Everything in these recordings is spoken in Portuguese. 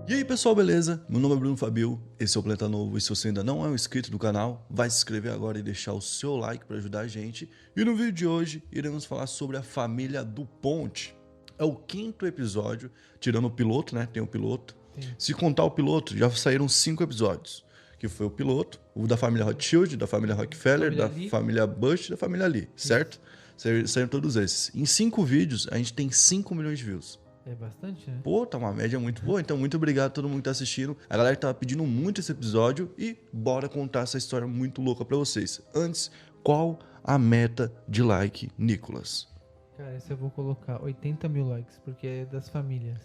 E aí pessoal, beleza? Meu nome é Bruno Fabio, esse é o Planeta Novo e se você ainda não é um inscrito do canal, vai se inscrever agora e deixar o seu like para ajudar a gente. E no vídeo de hoje iremos falar sobre a família Dupont. É o quinto episódio, tirando o piloto, né? Tem o piloto. Sim. Se contar o piloto, já saíram 5 episódios. Que foi o piloto, o da família Rothschild, da família Rockefeller, Família da Lee. família Bush e da família Lee, certo? Saíram todos esses. Em 5 vídeos, a gente tem 5 milhões de views. É bastante, né? Pô, tá uma média muito boa, então muito obrigado a todo mundo que tá assistindo. A galera tava pedindo muito esse episódio e bora contar essa história muito louca pra vocês. Antes, qual a meta de like, Nicolas? Cara, esse eu vou colocar 80 mil likes, porque é das famílias.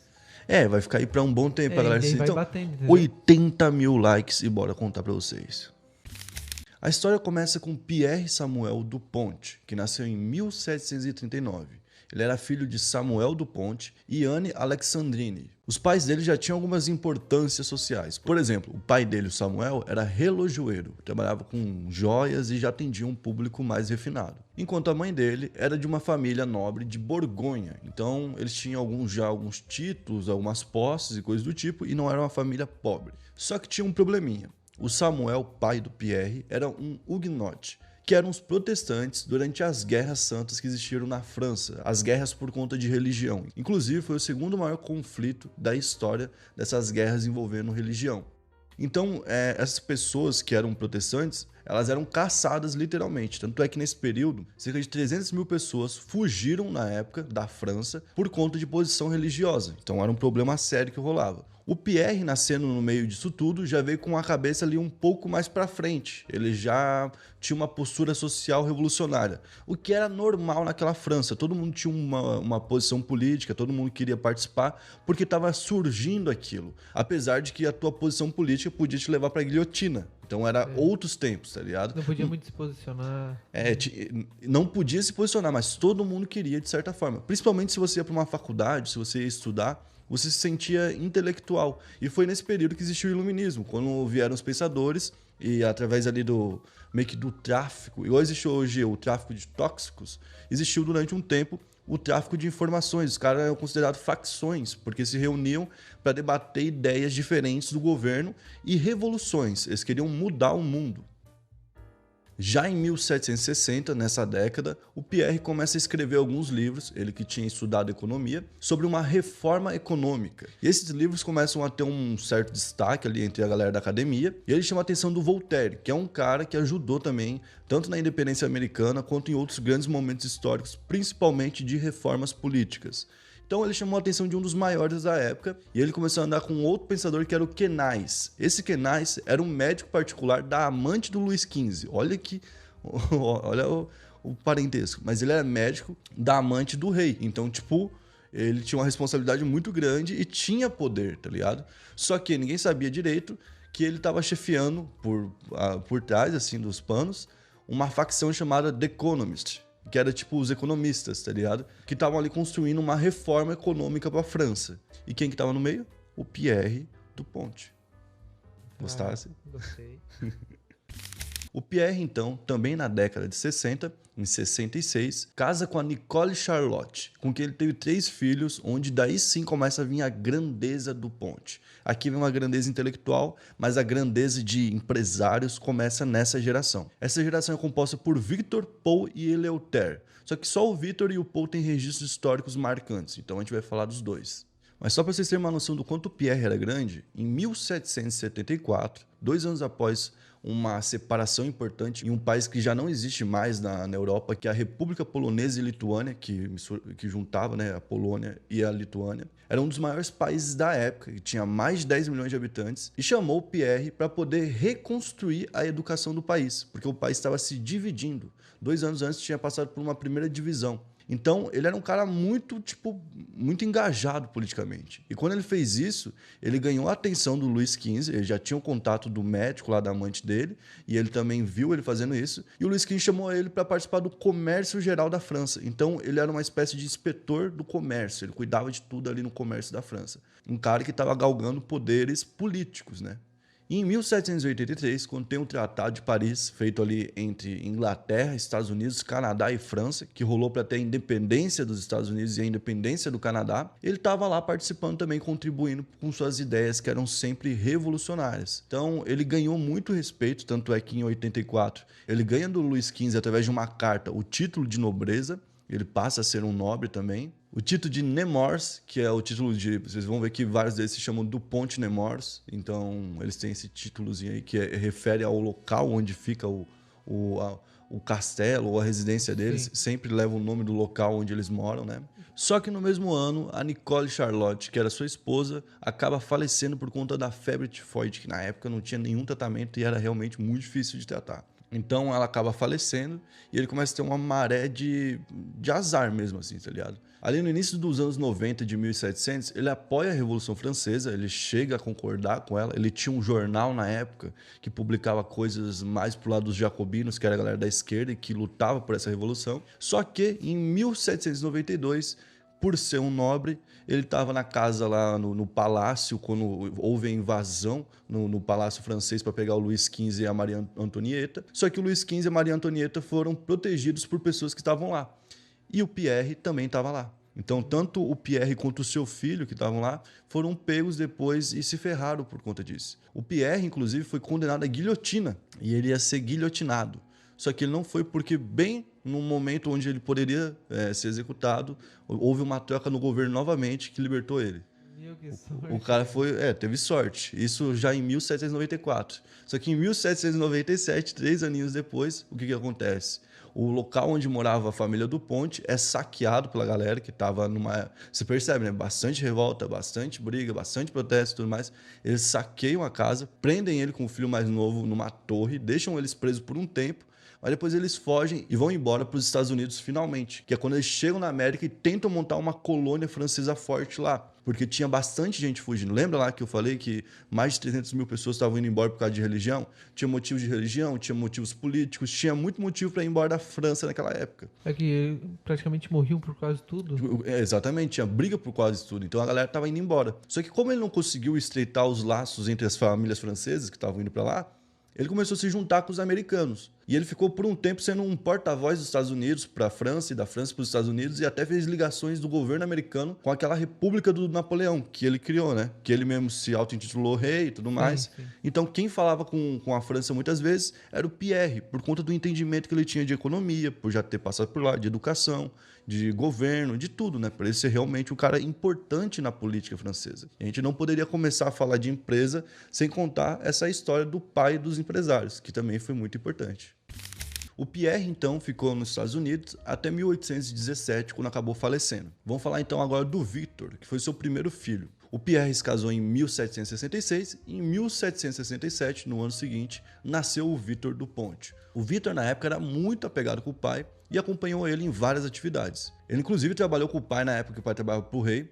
Vai ficar aí pra um bom tempo, a galera e aí assistir. vai Então, batendo, entendeu? 80 mil likes e bora contar pra vocês. A história começa com Pierre Samuel Dupont, que nasceu em 1739. Ele era filho de Samuel Dupont e Anne Alexandrine. Os pais dele já tinham algumas importâncias sociais. Por exemplo, o pai dele, o Samuel, era relojoeiro, trabalhava com joias e já atendia um público mais refinado. Enquanto a mãe dele era de uma família nobre de Borgonha. Então, eles tinham alguns títulos, algumas posses e coisas do tipo, e não era uma família pobre. Só que tinha um probleminha. O Samuel, pai do Pierre, era um huguenote, que eram os protestantes durante as guerras santas que existiram na França, as guerras por conta de religião. Inclusive, foi o segundo maior conflito da história dessas guerras envolvendo religião. Então, essas pessoas que eram protestantes, elas eram caçadas literalmente. Tanto é que nesse período, cerca de 300 mil pessoas fugiram na época da França por conta de posição religiosa. Então era um problema sério que rolava. O Pierre, nascendo no meio disso tudo, já veio com a cabeça ali um pouco mais pra frente. Ele já tinha uma postura social revolucionária, o que era normal naquela França. Todo mundo tinha uma posição política, todo mundo queria participar, porque estava surgindo aquilo. Apesar de que a tua posição política podia te levar pra guilhotina. Então era outros tempos, tá ligado? Não podia muito se posicionar. Não podia se posicionar, mas todo mundo queria de certa forma. Principalmente se você ia para uma faculdade, se você ia estudar, você se sentia intelectual. E foi nesse período que existiu o iluminismo, quando vieram os pensadores e através ali meio que do tráfico, igual existe hoje o tráfico de tóxicos, existiu durante um tempo o tráfico de informações. Os caras eram considerados facções, porque se reuniam para debater ideias diferentes do governo e revoluções. Eles queriam mudar o mundo. Já em 1760, nessa década, o Pierre começa a escrever alguns livros, ele que tinha estudado economia, sobre uma reforma econômica. E esses livros começam a ter um certo destaque ali entre a galera da academia, e ele chama a atenção do Voltaire, que é um cara que ajudou também, tanto na independência americana quanto em outros grandes momentos históricos, principalmente de reformas políticas. Então ele chamou a atenção de um dos maiores da época e ele começou a andar com outro pensador que era o Kenais. Esse Kenais era um médico particular da amante do Luís XV. Olha o parentesco. Mas ele era médico da amante do rei. Então, tipo, ele tinha uma responsabilidade muito grande e tinha poder, tá ligado? Só que ninguém sabia direito que ele estava chefiando por trás, assim, dos panos, uma facção chamada The Economist, que era tipo os economistas, tá ligado? Que estavam ali construindo uma reforma econômica para a França. E quem que tava no meio? O Pierre Dupont. Gostasse? Gostei. O Pierre, então, também na década de 60, em 66, casa com a Nicole Charlotte, com quem ele teve 3 filhos, onde daí sim começa a vir a grandeza do Dupont. Aqui vem uma grandeza intelectual, mas a grandeza de empresários começa nessa geração. Essa geração é composta por Victor, Paul e Eleuthère. Só que só o Victor e o Paul têm registros históricos marcantes, então a gente vai falar dos dois. Mas só para vocês terem uma noção do quanto o Pierre era grande, em 1774, 2 anos após uma separação importante em um país que já não existe mais na Europa, que é a República Polonesa e Lituânia, que juntava, né, a Polônia e a Lituânia. Era um dos maiores países da época, que tinha mais de 10 milhões de habitantes, e chamou o Pierre para poder reconstruir a educação do país, porque o país estava se dividindo. 2 anos antes tinha passado por uma primeira divisão. Então, ele era um cara muito engajado politicamente. E quando ele fez isso, ele ganhou a atenção do Luís XV, ele já tinha o contato do médico lá da amante dele, e ele também viu ele fazendo isso, e o Luís XV chamou ele para participar do comércio geral da França. Então, ele era uma espécie de inspetor do comércio, ele cuidava de tudo ali no comércio da França. Um cara que estava galgando poderes políticos, né? E em 1783, quando tem um Tratado de Paris, feito ali entre Inglaterra, Estados Unidos, Canadá e França, que rolou para ter a independência dos Estados Unidos e a independência do Canadá, ele estava lá participando também, contribuindo com suas ideias que eram sempre revolucionárias. Então, ele ganhou muito respeito, tanto é que em 84 ele ganha do Luís XV através de uma carta o título de nobreza, ele passa a ser um nobre também. O título de Nemours, que é o título de... Vocês vão ver que vários deles se chamam Dupont Nemours. Então, eles têm esse títulozinho aí que refere ao local onde fica o castelo ou a residência deles. Sim. Sempre leva o nome do local onde eles moram, né? Só que no mesmo ano, a Nicole Charlotte, que era sua esposa, acaba falecendo por conta da febre tifoide, que na época não tinha nenhum tratamento e era realmente muito difícil de tratar. Então ela acaba falecendo e ele começa a ter uma maré de azar mesmo, assim, tá ligado? Ali no início dos anos 90, de 1700, ele apoia a Revolução Francesa, ele chega a concordar com ela. Ele tinha um jornal na época que publicava coisas mais pro lado dos jacobinos, que era a galera da esquerda e que lutava por essa revolução. Só que em 1792, por ser um nobre, ele estava na casa lá no palácio, quando houve a invasão no palácio francês para pegar o Luís XV e a Maria Antonieta. Só que o Luís XV e a Maria Antonieta foram protegidos por pessoas que estavam lá. E o Pierre também estava lá. Então, tanto o Pierre quanto o seu filho, que estavam lá, foram pegos depois e se ferraram por conta disso. O Pierre, inclusive, foi condenado à guilhotina e ele ia ser guilhotinado. Só que ele não foi porque bem no momento onde ele poderia ser executado, houve uma troca no governo novamente que libertou ele. Meu, que sorte. O cara teve sorte. Isso já em 1794. Só que em 1797, 3 aninhos depois, o que acontece? O local onde morava a família Dupont é saqueado pela galera que estava numa... Você percebe, né? Bastante revolta, bastante briga, bastante protesto e tudo mais. Eles saqueiam a casa, prendem ele com o filho mais novo numa torre, deixam eles presos por um tempo, mas depois eles fogem e vão embora para os Estados Unidos finalmente, que é quando eles chegam na América e tentam montar uma colônia francesa forte lá, porque tinha bastante gente fugindo. Lembra lá que eu falei que mais de 300 mil pessoas estavam indo embora por causa de religião? Tinha motivos de religião, tinha motivos políticos, tinha muito motivo para ir embora da França naquela época. É que praticamente morriam por quase tudo. Exatamente, tinha briga por quase tudo. Então a galera estava indo embora. Só que como ele não conseguiu estreitar os laços entre as famílias francesas que estavam indo para lá, ele começou a se juntar com os americanos. E ele ficou por um tempo sendo um porta-voz dos Estados Unidos para a França e da França para os Estados Unidos, e até fez ligações do governo americano com aquela República do Napoleão, que ele criou, né? Que ele mesmo se auto-intitulou rei e tudo mais. Sim. Então quem falava com a França muitas vezes era o Pierre, por conta do entendimento que ele tinha de economia, por já ter passado por lá, de educação, de governo, de tudo, né? Para ele ser realmente um cara importante na política francesa. A gente não poderia começar a falar de empresa sem contar essa história do pai dos empresários, que também foi muito importante. O Pierre, então, ficou nos Estados Unidos até 1817, quando acabou falecendo. Vamos falar então agora do Victor, que foi seu primeiro filho. O Pierre se casou em 1766 e em 1767, no ano seguinte, nasceu o Victor Dupont. O Victor, na época, era muito apegado com o pai e acompanhou ele em várias atividades. Ele, inclusive, trabalhou com o pai na época que o pai trabalhava para o rei,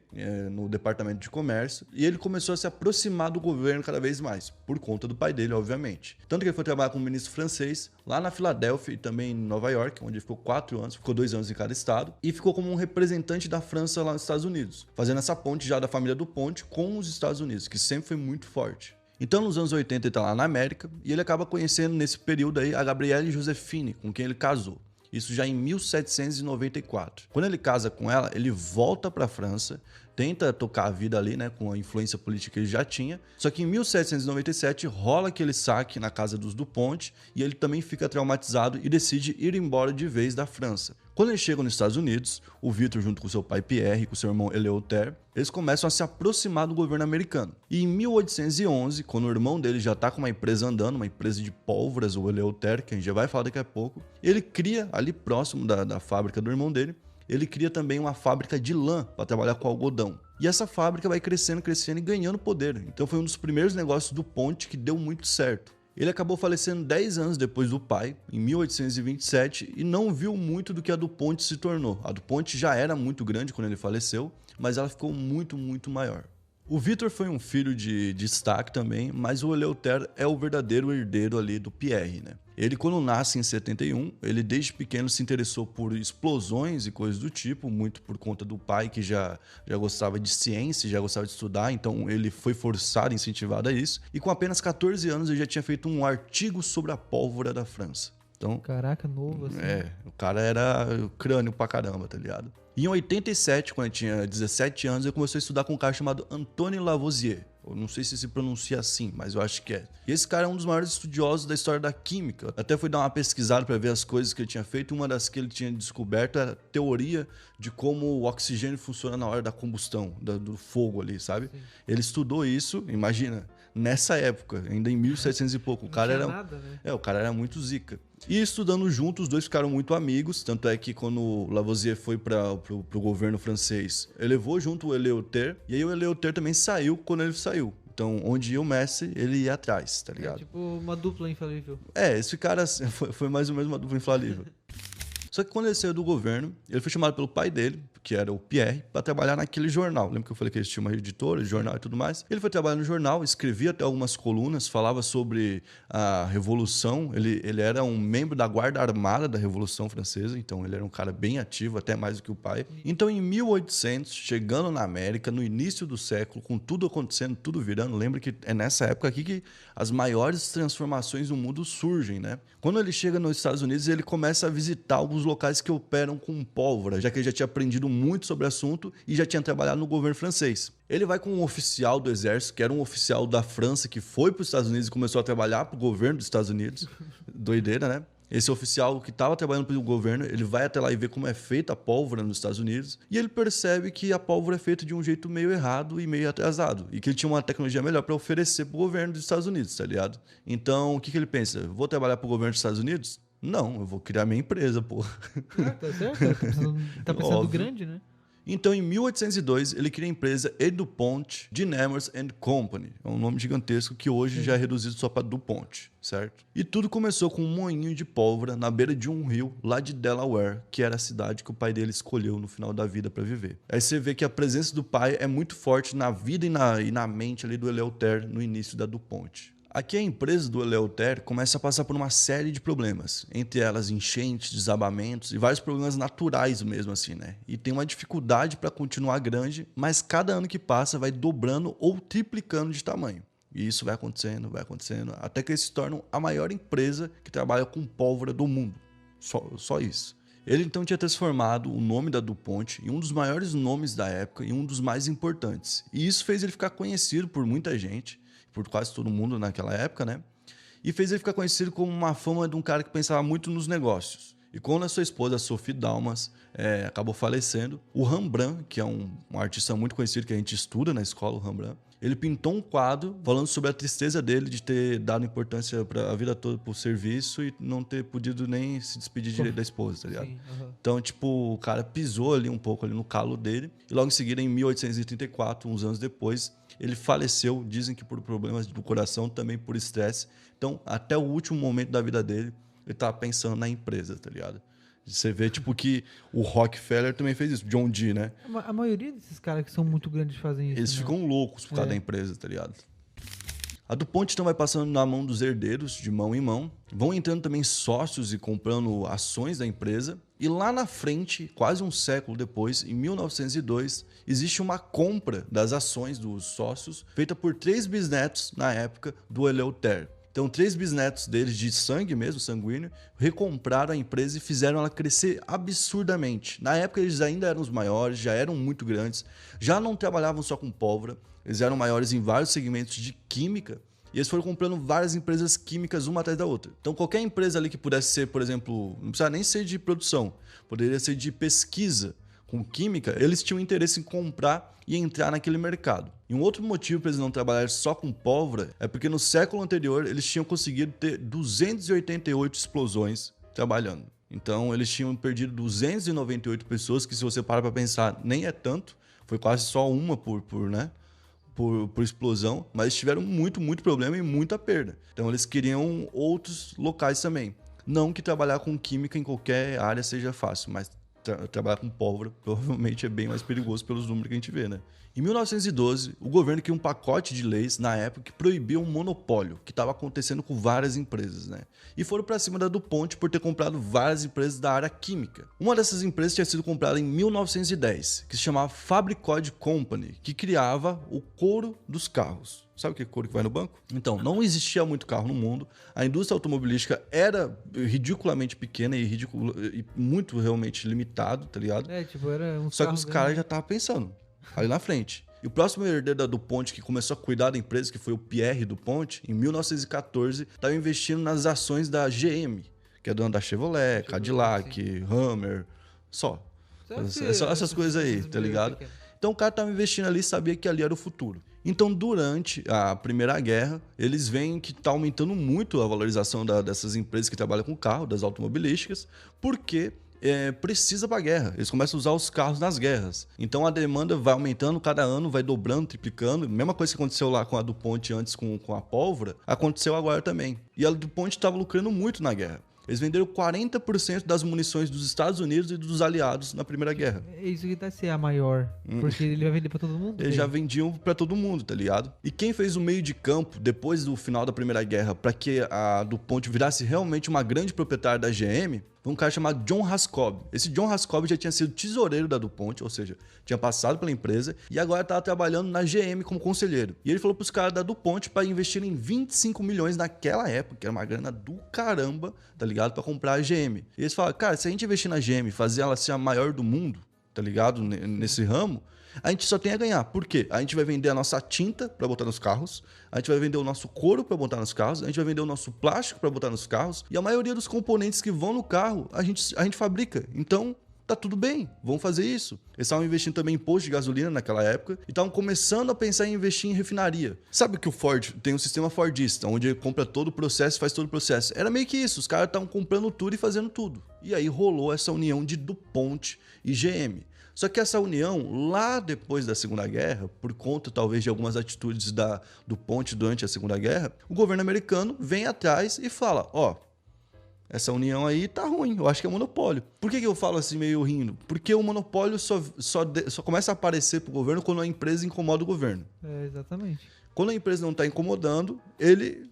no departamento de comércio, e ele começou a se aproximar do governo cada vez mais, por conta do pai dele, obviamente. Tanto que ele foi trabalhar como ministro francês, lá na Filadélfia e também em Nova York, onde ele ficou 4 anos, ficou 2 anos em cada estado, e ficou como um representante da França lá nos Estados Unidos, fazendo essa ponte já da família Dupont com os Estados Unidos, que sempre foi muito forte. Então, nos anos 80, ele está lá na América, e ele acaba conhecendo, nesse período aí, a Gabrielle Josephine, com quem ele casou. Isso já em 1794. Quando ele casa com ela, ele volta para a França, tenta tocar a vida ali, né, com a influência política que ele já tinha. Só que em 1797 rola aquele saque na casa dos Dupont e ele também fica traumatizado e decide ir embora de vez da França. Quando eles chegam nos Estados Unidos, o Victor, junto com seu pai Pierre e com seu irmão Eleuthère, eles começam a se aproximar do governo americano. E em 1811, quando o irmão dele já está com uma empresa andando, uma empresa de pólvoras, o Eleuthère, que a gente já vai falar daqui a pouco, ele cria, ali próximo da fábrica do irmão dele, ele cria também uma fábrica de lã para trabalhar com algodão. E essa fábrica vai crescendo, crescendo e ganhando poder. Então foi um dos primeiros negócios do Dupont que deu muito certo. Ele acabou falecendo 10 anos depois do pai, em 1827, e não viu muito do que a Dupont se tornou. A Dupont já era muito grande quando ele faleceu, mas ela ficou muito, muito maior. O Vitor foi um filho de destaque também, mas o Eleutério é o verdadeiro herdeiro ali do Pierre, né? Ele, quando nasce em 71, ele desde pequeno se interessou por explosões e coisas do tipo, muito por conta do pai que já gostava de ciência, já gostava de estudar, então ele foi forçado, incentivado a isso. E com apenas 14 anos ele já tinha feito um artigo sobre a pólvora da França. Então, Caraca, novo assim. o cara era crânio pra caramba, tá ligado? E em 87, quando ele tinha 17 anos, ele começou a estudar com um cara chamado Antoine Lavoisier. Eu não sei se pronuncia assim, mas eu acho que é. E esse cara é um dos maiores estudiosos da história da química. Até fui dar uma pesquisada para ver as coisas que ele tinha feito. Uma das que ele tinha descoberto era a teoria de como o oxigênio funciona na hora da combustão, do fogo ali, sabe? Sim. Ele estudou isso, imagina, nessa época, ainda em 1700 e pouco. O cara era nada, né? O cara era muito zica. E estudando juntos, os dois ficaram muito amigos. Tanto é que quando o Lavoisier foi para o governo francês, ele levou junto o Eleutério. E aí o Eleutério também saiu quando ele saiu. Então, onde ia o Messi, ele ia atrás, tá ligado? É tipo uma dupla infalível. Esse cara foi mais ou menos uma dupla infalível. Só que quando ele saiu do governo, ele foi chamado pelo pai dele, que era o Pierre, para trabalhar naquele jornal. Lembra que eu falei que eles tinham uma editora, jornal e tudo mais? Ele foi trabalhar no jornal, escrevia até algumas colunas, falava sobre a Revolução. Ele era um membro da Guarda Armada da Revolução Francesa, então ele era um cara bem ativo, até mais do que o pai. Então, em 1800, chegando na América, no início do século, com tudo acontecendo, tudo virando, lembra que é nessa época aqui que as maiores transformações do mundo surgem, né? Quando ele chega nos Estados Unidos, ele começa a visitar alguns locais que operam com pólvora, já que ele já tinha aprendido muito sobre o assunto e já tinha trabalhado no governo francês. Ele vai com um oficial do exército, que era um oficial da França, que foi para os Estados Unidos e começou a trabalhar para o governo dos Estados Unidos. Doideira, né? Esse oficial que estava trabalhando para o governo, ele vai até lá e vê como é feita a pólvora nos Estados Unidos. E ele percebe que a pólvora é feita de um jeito meio errado e meio atrasado. E que ele tinha uma tecnologia melhor para oferecer para o governo dos Estados Unidos, tá ligado? Então, o que ele pensa? Vou trabalhar para o governo dos Estados Unidos? Não, eu vou criar minha empresa, pô. Tá certo? Tá pensando grande, né? Então, em 1802, ele cria a empresa E. DuPont Dynamos and Company. É um nome gigantesco que hoje já é reduzido só para DuPont, certo? E tudo começou com um moinho de pólvora na beira de um rio lá de Delaware, que era a cidade que o pai dele escolheu no final da vida para viver. Aí você vê que a presença do pai é muito forte na vida e na mente ali do Eleutério no início da DuPont. Aqui a empresa do Eleutério começa a passar por uma série de problemas, entre elas enchentes, desabamentos e vários problemas naturais mesmo assim, né? E tem uma dificuldade para continuar grande, mas cada ano que passa vai dobrando ou triplicando de tamanho. E isso vai acontecendo, até que eles se tornam a maior empresa que trabalha com pólvora do mundo. Só isso. Ele então tinha transformado o nome da DuPont em um dos maiores nomes da época e um dos mais importantes. E isso fez ele ficar conhecido por muita gente, por quase todo mundo naquela época, né? E fez ele ficar conhecido como uma fama de um cara que pensava muito nos negócios. E quando a sua esposa, Sophie Dalmas, acabou falecendo, o Rembrandt, que é um artista muito conhecido que a gente estuda na escola, o Rembrandt, ele pintou um quadro falando sobre a tristeza dele de ter dado importância a vida toda pro serviço e não ter podido nem se despedir direito da esposa, tá ligado? Sim, Então, tipo, o cara pisou ali um pouco ali no calo dele e logo em seguida, em 1834, uns anos depois, ele faleceu, dizem que por problemas do coração, também por estresse. Então, até o último momento da vida dele, ele tava pensando na empresa, tá ligado? Você vê, tipo, que o Rockefeller também fez isso, John D, né? A maioria desses caras que são muito grandes fazem isso. Eles ficam loucos por causa da empresa, tá ligado? A DuPont então vai passando na mão dos herdeiros, de mão em mão. Vão entrando também sócios e comprando ações da empresa. E lá na frente, quase um século depois, em 1902, existe uma compra das ações dos sócios feita por 3 bisnetos, na época, do Eleutério. Então, 3 bisnetos deles, de sangue mesmo, sanguíneo, recompraram a empresa e fizeram ela crescer absurdamente. Na época, eles ainda eram os maiores, já eram muito grandes, já não trabalhavam só com pólvora, eles eram maiores em vários segmentos de química, e eles foram comprando várias empresas químicas uma atrás da outra. Então, qualquer empresa ali que pudesse ser, por exemplo, não precisa nem ser de produção, poderia ser de pesquisa com química, eles tinham interesse em comprar e entrar naquele mercado. E um outro motivo para eles não trabalharem só com pólvora é porque no século anterior eles tinham conseguido ter 288 explosões trabalhando. Então eles tinham perdido 298 pessoas, que se você parar para pensar, nem é tanto. Foi quase só uma por explosão, mas tiveram muito problema e muita perda. Então eles queriam outros locais também. Não que trabalhar com química em qualquer área seja fácil, mas trabalhar com pólvora provavelmente é bem mais perigoso pelos números que a gente vê, né? Em 1912, o governo criou um pacote de leis na época que proibia um monopólio que estava acontecendo com várias empresas, né? E foram para cima da DuPont por ter comprado várias empresas da área química. Uma dessas empresas tinha sido comprada em 1910, que se chamava Fabricode Company, que criava o couro dos carros. Sabe o que é couro que vai no banco? Então, não existia muito carro no mundo. A indústria automobilística era ridiculamente pequena e muito realmente limitado, tá ligado? Tipo, era um Só que os caras já estavam pensando ali na frente. E o próximo herdeiro da DuPont que começou a cuidar da empresa, que foi o Pierre DuPont, em 1914, estava investindo nas ações da GM, que é dona da Chevrolet, Cadillac, sim. Hummer, só. Essas coisas aí, tá ligado? Então o cara estava investindo ali e sabia que ali era o futuro. Então, durante a Primeira Guerra, eles veem que está aumentando muito a valorização dessas empresas que trabalham com carro, das automobilísticas, porque precisa para a guerra. Eles começam a usar os carros nas guerras. Então, a demanda vai aumentando cada ano, vai dobrando, triplicando. Mesma coisa que aconteceu lá com a DuPont antes com a pólvora, aconteceu agora também. E a DuPont estava lucrando muito na guerra. Eles venderam 40% das munições dos Estados Unidos e dos aliados na Primeira Guerra. É isso que tá ser a maior, porque ele vai vender pra todo mundo. Eles já vendiam pra todo mundo, tá ligado? E quem fez o meio de campo, depois do final da Primeira Guerra, pra que a DuPont virasse realmente uma grande proprietária da GM, foi um cara chamado John Hascob. Esse John Hascob já tinha sido tesoureiro da DuPont, ou seja, tinha passado pela empresa e agora estava trabalhando na GM como conselheiro. E ele falou pros caras da DuPont para investirem 25 milhões naquela época, que era uma grana do caramba, tá ligado? Para comprar a GM. E eles falaram, cara, se a gente investir na GM e fazer ela ser a maior do mundo, tá ligado? Nesse ramo, a gente só tem a ganhar. Por quê? A gente vai vender a nossa tinta para botar nos carros, a gente vai vender o nosso couro para botar nos carros, a gente vai vender o nosso plástico para botar nos carros, e a maioria dos componentes que vão no carro, a gente fabrica. Então, tá tudo bem, vamos fazer isso. Eles estavam investindo também em posto de gasolina naquela época e estavam começando a pensar em investir em refinaria. Sabe que o Ford tem um sistema Fordista, onde ele compra todo o processo, faz todo o processo. Era meio que isso, os caras estavam comprando tudo e fazendo tudo. E aí rolou essa união de DuPont e GM. Só que essa união, lá depois da Segunda Guerra, por conta talvez de algumas atitudes da DuPont durante a Segunda Guerra, o governo americano vem atrás e fala, essa união aí tá ruim, eu acho que é monopólio. Por que eu falo assim meio rindo? Porque o monopólio só começa a aparecer pro governo quando a empresa incomoda o governo. Exatamente. Quando a empresa não tá incomodando, ele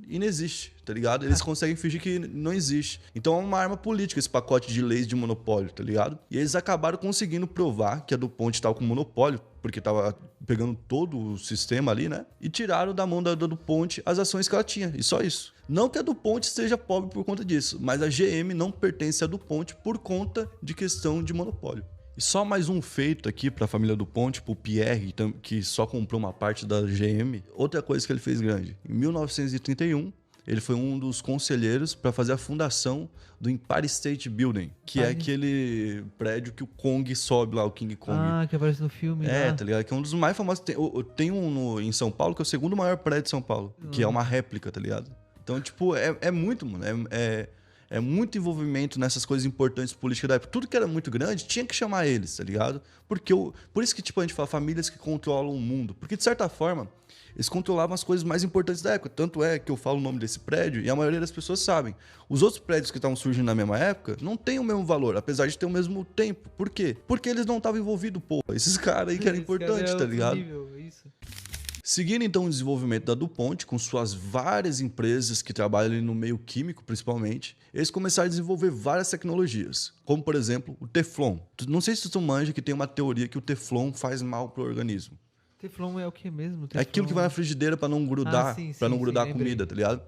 inexiste, tá ligado? Eles conseguem fingir que não existe. Então é uma arma política esse pacote de leis de monopólio, tá ligado? E eles acabaram conseguindo provar que a DuPont estava com monopólio, porque tava pegando todo o sistema ali, né? E tiraram da mão da DuPont as ações que ela tinha, e só isso. Não que a DuPont seja pobre por conta disso, mas a GM não pertence à DuPont por conta de questão de monopólio. E só mais um feito aqui para a família DuPont, pro Pierre, que só comprou uma parte da GM. Outra coisa que ele fez grande. Em 1931, ele foi um dos conselheiros para fazer a fundação do Empire State Building, que é aquele prédio que o Kong sobe lá, o King Kong. Ah, que aparece no filme. Tá ligado? Que é um dos mais famosos. Tem um em São Paulo, que é o segundo maior prédio de São Paulo, que é uma réplica, tá ligado? Então, tipo, é muito, mano. É muito envolvimento nessas coisas importantes políticas da época. Tudo que era muito grande tinha que chamar eles, tá ligado? Por isso que tipo, a gente fala famílias que controlam o mundo. Porque, de certa forma, eles controlavam as coisas mais importantes da época. Tanto é que eu falo o nome desse prédio e a maioria das pessoas sabem. Os outros prédios que estavam surgindo na mesma época não têm o mesmo valor, apesar de ter o mesmo tempo. Por quê? Porque eles não estavam envolvidos, porra. Esses caras aí que eram importantes, tá ligado? Nível, isso. Seguindo então o desenvolvimento da DuPont, com suas várias empresas que trabalham ali no meio químico principalmente, eles começaram a desenvolver várias tecnologias, como por exemplo o Teflon. Não sei se tu manja que tem uma teoria que o Teflon faz mal pro organismo. Teflon é o que mesmo? É aquilo que vai na frigideira para não grudar, a comida, tá ligado?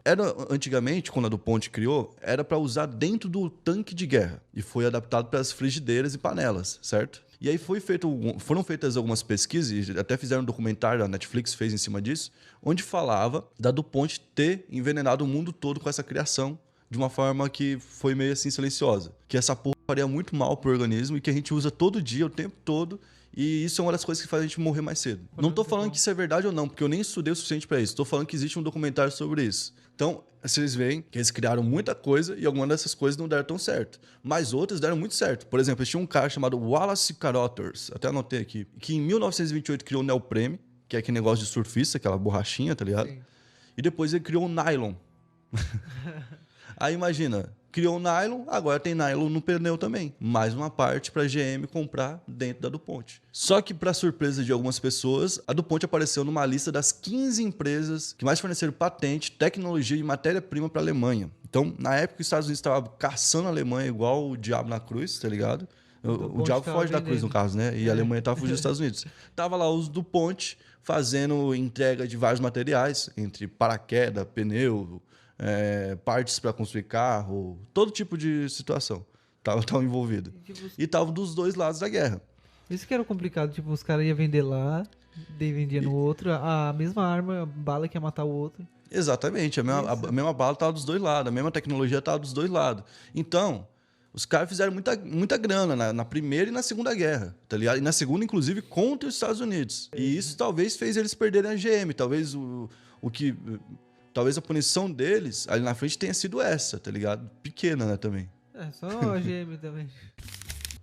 Antigamente, quando a DuPont criou, era para usar dentro do tanque de guerra e foi adaptado para as frigideiras e panelas, certo? E aí foram feitas algumas pesquisas, e até fizeram um documentário, a Netflix fez em cima disso, onde falava da DuPont ter envenenado o mundo todo com essa criação de uma forma que foi meio assim silenciosa. Que essa porra faria muito mal pro organismo e que a gente usa todo dia, o tempo todo, e isso é uma das coisas que faz a gente morrer mais cedo. Não tô falando que isso é verdade ou não, porque eu nem estudei o suficiente para isso. Tô falando que existe um documentário sobre isso. Então, vocês veem que eles criaram muita coisa e algumas dessas coisas não deram tão certo. Mas outras deram muito certo. Por exemplo, tinha um cara chamado Wallace Carothers, até anotei aqui, que em 1928 criou o neoprene, que é aquele negócio de surfista, aquela borrachinha, tá ligado? Sim. E depois ele criou o nylon. Aí imagina, Criou o nylon, agora tem nylon no pneu também. Mais uma parte para a GM comprar dentro da DuPont. Só que, para surpresa de algumas pessoas, a DuPont apareceu numa lista das 15 empresas que mais forneceram patente, tecnologia e matéria-prima para a Alemanha. Então, na época, os Estados Unidos estavam caçando a Alemanha igual o diabo na cruz, tá ligado? O diabo foge da cruz, no caso, né? E a Alemanha estava fugindo dos Estados Unidos. Tava lá os DuPont fazendo entrega de vários materiais, entre paraquedas, pneu, partes para construir carro, todo tipo de situação tava envolvido. E tava dos dois lados da guerra. Isso que era complicado, tipo, os caras iam vender lá, daí vendia no outro, a mesma arma, bala que ia matar o outro. Exatamente, a mesma bala tava dos dois lados, a mesma tecnologia tava dos dois lados. Então, os caras fizeram muita grana na Primeira e na Segunda Guerra, tá ligado? E na Segunda, inclusive, contra os Estados Unidos. E isso talvez fez eles perderem a GM, talvez a punição deles ali na frente tenha sido essa, tá ligado? Pequena, né, também. Só a GM também.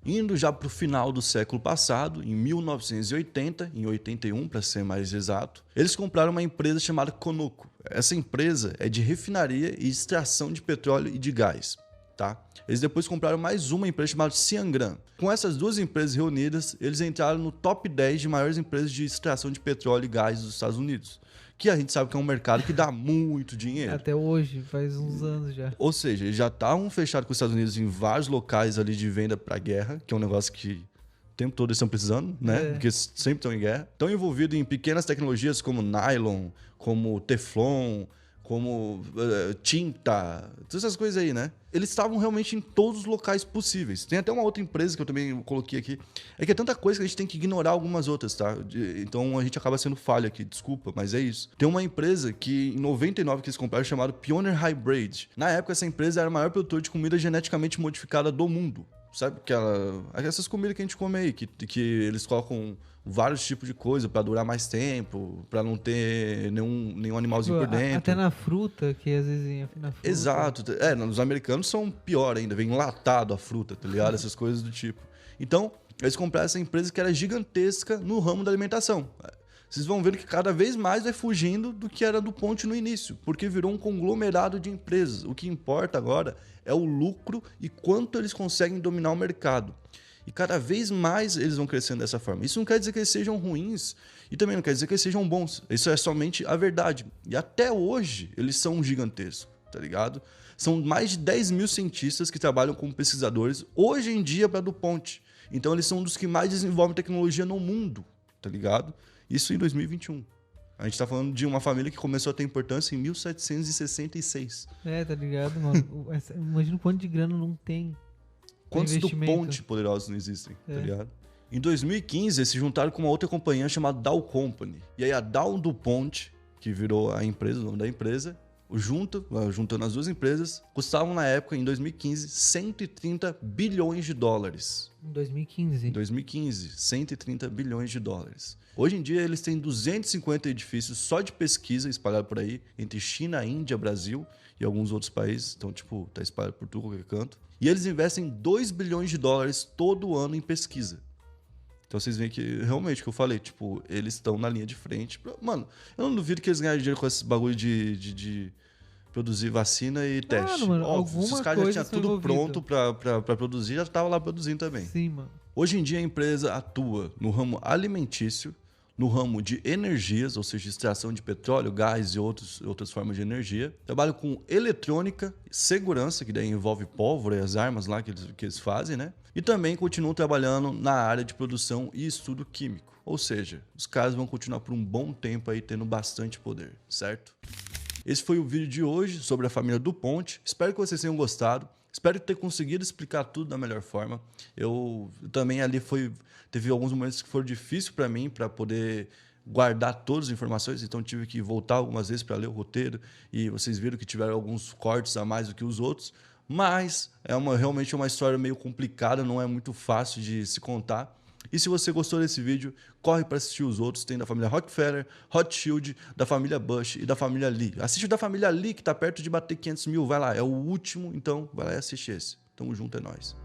Indo já para o final do século passado, em 1980, em 81 para ser mais exato, eles compraram uma empresa chamada Conoco. Essa empresa é de refinaria e extração de petróleo e de gás. Tá? Eles depois compraram mais uma empresa chamada Ciangran. Com essas duas empresas reunidas, eles entraram no top 10 de maiores empresas de extração de petróleo e gás dos Estados Unidos. Que a gente sabe que é um mercado que dá muito dinheiro. Até hoje, faz uns anos já. Ou seja, eles já estavam fechados com os Estados Unidos em vários locais ali de venda para guerra, que é um negócio que o tempo todo eles estão precisando, né? Porque sempre estão em guerra. Estão envolvidos em pequenas tecnologias como nylon, como teflon, como tinta, todas essas coisas aí, né? Eles estavam realmente em todos os locais possíveis. Tem até uma outra empresa que eu também coloquei aqui. É que é tanta coisa que a gente tem que ignorar algumas outras, tá? Então a gente acaba sendo falha aqui, desculpa, mas é isso. Tem uma empresa que em 99 que eles compraram chamada Pioneer Hybrid. Na época essa empresa era a maior produtora de comida geneticamente modificada do mundo. Sabe? Essas comidas que a gente come aí, que eles colocam vários tipos de coisa para durar mais tempo, para não ter nenhum animalzinho por dentro. Até na fruta, que às vezes na fruta. Exato. Os americanos são pior ainda, vem enlatado a fruta, tá ligado? Essas coisas do tipo. Então, eles compraram essa empresa que era gigantesca no ramo da alimentação. Vocês vão ver que cada vez mais vai fugindo do que era DuPont no início, porque virou um conglomerado de empresas. O que importa agora é o lucro e quanto eles conseguem dominar o mercado. E cada vez mais eles vão crescendo dessa forma. Isso não quer dizer que eles sejam ruins e também não quer dizer que eles sejam bons. Isso é somente a verdade. E até hoje eles são gigantescos, tá ligado? São mais de 10 mil cientistas que trabalham como pesquisadores hoje em dia para a DuPont. Então eles são um dos que mais desenvolvem tecnologia no mundo, tá ligado? Isso em 2021. A gente tá falando de uma família que começou a ter importância em 1766. Tá ligado, mano? Imagina o quanto de grana não tem. Quantos DuPont poderosos não existem, tá ligado? Em 2015, eles se juntaram com uma outra companhia chamada Dow Company. E aí a Dow DuPont, que virou a empresa, o nome da empresa, juntando as duas empresas, custavam na época, em 2015, 130 bilhões de dólares. Em 2015? Em 2015, 130 bilhões de dólares. Hoje em dia, eles têm 250 edifícios só de pesquisa espalhados por aí, entre China, Índia, Brasil e alguns outros países. Então, tá espalhado por tudo, qualquer canto. E eles investem 2 bilhões de dólares todo ano em pesquisa. Então vocês veem que, realmente, o que eu falei, eles estão na linha de frente. Mano, eu não duvido que eles ganhem dinheiro com esse bagulho de produzir vacina e teste. Mano, óbvio, se os caras já tinham tudo pronto pra produzir, já estavam lá produzindo também. Sim, mano. Hoje em dia a empresa atua no ramo alimentício, no ramo de energias, ou seja, extração de petróleo, gás e outras formas de energia. Trabalha com eletrônica, segurança, que daí envolve pólvora e as armas lá que eles fazem, né? E também continuam trabalhando na área de produção e estudo químico. Ou seja, os caras vão continuar por um bom tempo aí tendo bastante poder, certo? Esse foi o vídeo de hoje sobre a família DuPont. Espero que vocês tenham gostado. Espero ter conseguido explicar tudo da melhor forma. Eu também ali teve alguns momentos que foram difíceis para mim, para poder guardar todas as informações, então tive que voltar algumas vezes para ler o roteiro e vocês viram que tiveram alguns cortes a mais do que os outros, mas realmente uma história meio complicada, não é muito fácil de se contar. E se você gostou desse vídeo, corre para assistir os outros. Tem da família Rockefeller, Rothschild, da família Bush e da família Lee. Assiste o da família Lee, que está perto de bater 500 mil. Vai lá, é o último, então vai lá e assiste esse. Tamo junto, é nóis.